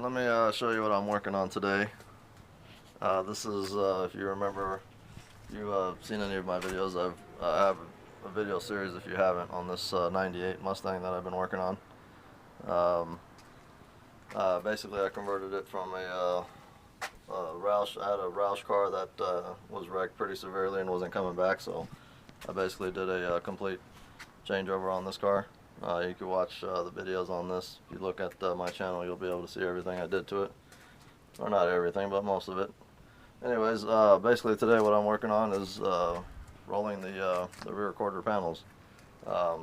let me show you what I'm working on today. This is, if you remember, if you've seen any of my videos, I have a video series, if you haven't, on this 98 Mustang that I've been working on. Basically I converted it from a Roush. I had a Roush car that was wrecked pretty severely and wasn't coming back, so I basically did a complete changeover on this car. You can watch the videos on this. If you look at my channel, you'll be able to see everything I did to it. Or not everything, but most of it. Anyways, basically today what I'm working on is rolling the rear quarter panels. Let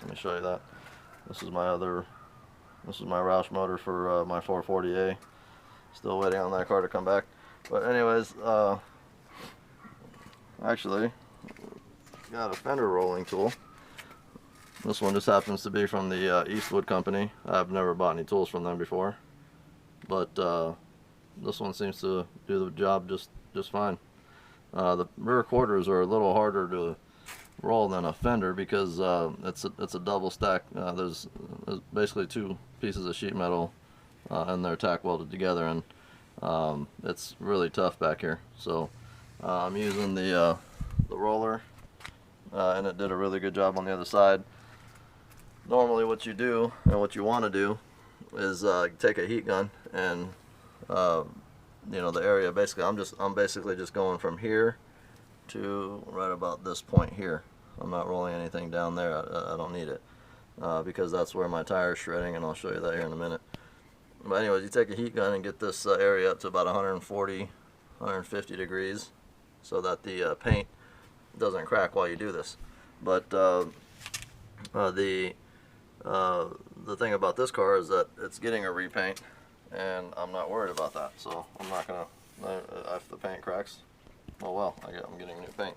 me show you that. This is my Roush motor for my 440A. Still waiting on that car to come back. But anyways, actually got a Fender rolling tool. This one just happens to be from the Eastwood company. I've never bought any tools from them before, but this one seems to do the job just fine. The rear quarters are a little harder to roll than a Fender because it's a double stack. There's basically two pieces of sheet metal and they're tack welded together, and it's really tough back here. So I'm using the roller, and it did a really good job on the other side. Normally what you do and what you want to do is take a heat gun and you know, the area, basically I'm basically just going from here to right about this point here. I'm not rolling anything down there. I don't need it because that's where my tire is shredding, and I'll show you that here in a minute. But anyways, you take a heat gun and get this area up to about 140, 150 degrees so that the paint doesn't crack while you do this. But the thing about this car is that it's getting a repaint, and I'm not worried about that. So I'm not gonna, if the paint cracks, oh well, I'm getting new paint.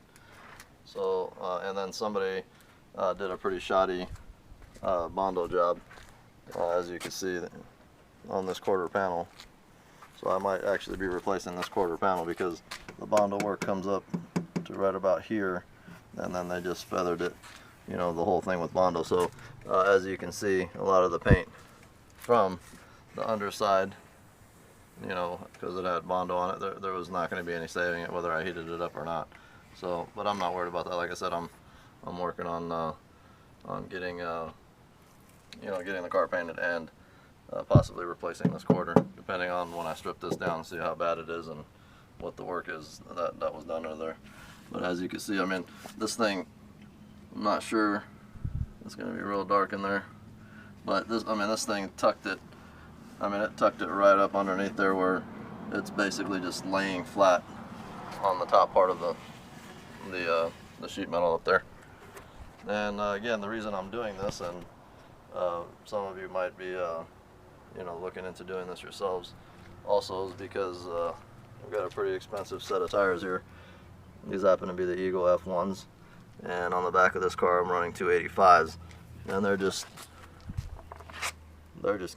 So and then somebody did a pretty shoddy Bondo job, as you can see on this quarter panel. So I might actually be replacing this quarter panel because the Bondo work comes up to right about here, and then they just feathered it, you know, the whole thing with Bondo. So as you can see, a lot of the paint from the underside, you know, because it had Bondo on it, there was not going to be any saving it whether I heated it up or not. So, but I'm not worried about that. Like I said, I'm working on getting you know, getting the car painted and possibly replacing this quarter, depending on when I strip this down and see how bad it is and what the work is that was done under there. But as you can see, I mean, this thing, I'm not sure, it's going to be real dark in there, but this, I mean, this thing tucked it, I mean, it tucked it right up underneath there where it's basically just laying flat on the top part of the sheet metal up there. And again, the reason I'm doing this, and some of you might be you know, looking into doing this yourselves also, is because I've got a pretty expensive set of tires here. These happen to be the Eagle F1s, and on the back of this car I'm running 285s, and they're just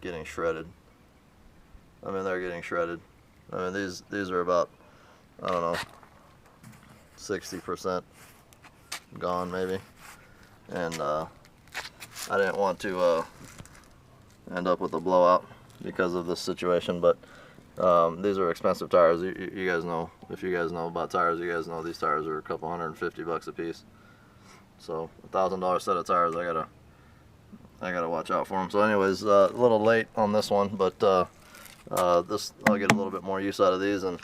getting shredded. I mean, they're getting shredded. I mean, these are about, I don't know, 60% gone maybe, and I didn't want to end up with a blowout because of this situation. But these are expensive tires. You guys know, if you guys know about tires, you guys know these tires are a couple $150 a piece. So $1,000 set of tires, I gotta watch out for them. So anyways, a little late on this one, but this, I'll get a little bit more use out of these, and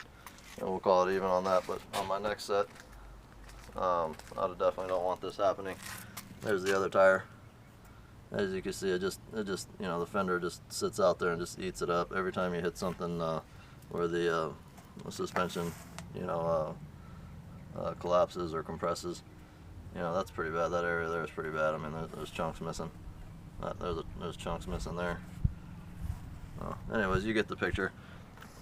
we'll call it even on that. But on my next set, I definitely don't want this happening. There's the other tire. As you can see, it just you know, the fender just sits out there and just eats it up every time you hit something where the suspension, you know, collapses or compresses. You know, that's pretty bad. That area there is pretty bad. I mean, there's chunks missing. There's chunks missing there. Anyways, you get the picture.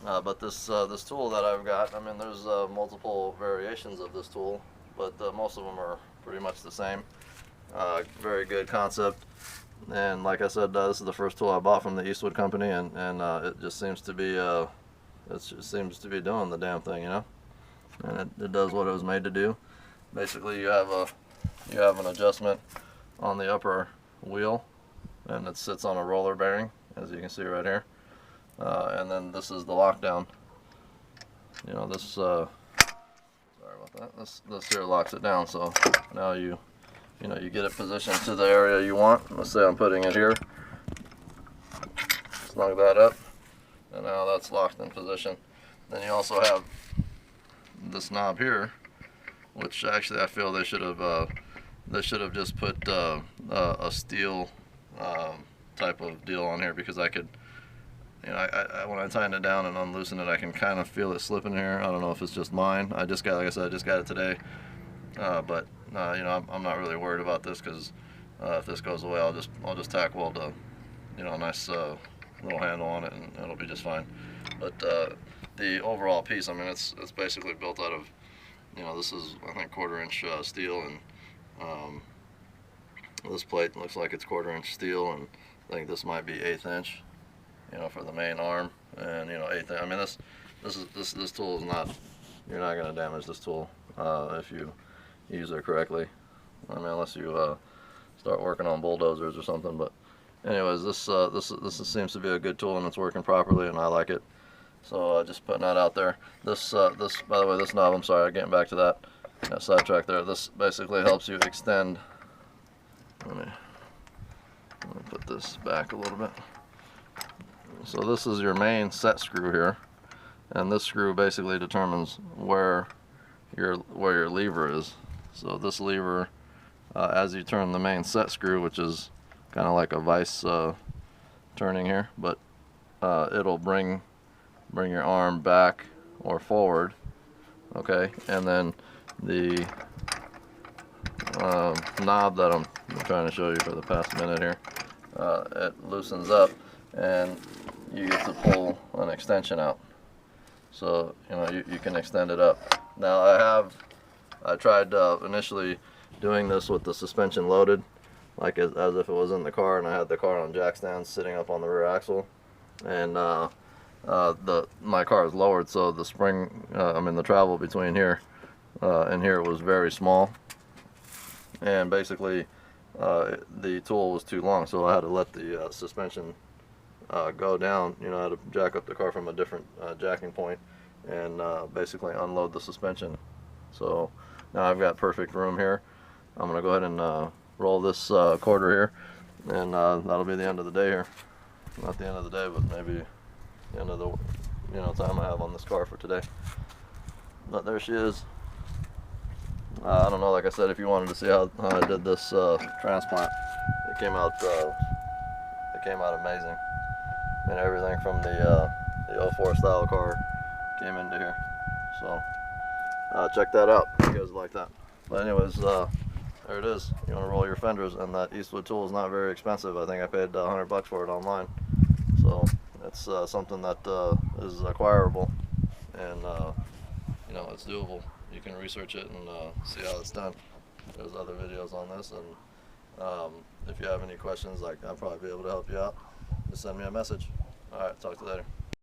But this tool that I've got, I mean, there's multiple variations of this tool, but most of them are pretty much the same. Very good concept, and like I said, this is the first tool I bought from the Eastwood company, and it just seems to be doing the damn thing, you know. And it does what it was made to do. Basically, you have an adjustment on the upper wheel, and it sits on a roller bearing, as you can see right here. and then this is the lockdown. You know, this sorry about that. This here locks it down. So now you get it positioned to the area you want. Let's say I'm putting it here. Snug that up, and now that's locked in position. Then you also have this knob here, which actually I feel they should have just put a steel type of deal on here, because I could, you know, I when I tighten it down and unloosen it, I can kind of feel it slipping here. I don't know if it's just mine. I just got, like I said, I just got it today, but you know, I'm not really worried about this, because if this goes away, I'll just tack weld a, you know, a nice little handle on it, and it'll be just fine. But the overall piece, I mean, it's basically built out of, you know, this is, I think, 1/4 inch steel, and this plate looks like it's 1/4 inch steel, and I think this might be 1/8 inch, you know, for the main arm, and you know, 1/8 inch. I mean, this tool is not, you're not going to damage this tool if you use it correctly. I mean, unless you start working on bulldozers or something. But anyways, this seems to be a good tool, and it's working properly, and I like it. So just putting that out there. This by the way, this knob, I'm sorry, getting back to that, got sidetracked there. This basically helps you extend. Let me put this back a little bit. So this is your main set screw here, and this screw basically determines where your lever is. So this lever, as you turn the main set screw, which is kind of like a vise turning here, but it'll bring your arm back or forward, okay? And then the knob that I'm trying to show you for the past minute here, it loosens up, and you get to pull an extension out. So you know, you can extend it up. Now I tried initially doing this with the suspension loaded, like as if it was in the car, and I had the car on jack stands sitting up on the rear axle, and my car is lowered, so the spring, the travel between here and here was very small, and basically the tool was too long, so I had to let the suspension go down. You know, I had to jack up the car from a different jacking point, and basically unload the suspension. So now I've got perfect room here. I'm gonna go ahead and roll this quarter here, and that'll be the end of the day here. Not the end of the day, but maybe the end of the time I have on this car for today. But there she is. I don't know, like I said, if you wanted to see how I did this transplant, it came out amazing. I mean, everything from the 04 style car came into here. So check that out if you guys like that. But anyways, there it is. You want to roll your fenders, and that Eastwood tool is not very expensive. I think I paid $100 for it online. So it's something that is acquirable, and you know, it's doable. You can research it and see how it's done. There's other videos on this, and if you have any questions, like, I'll probably be able to help you out. Just send me a message. All right, talk to you later.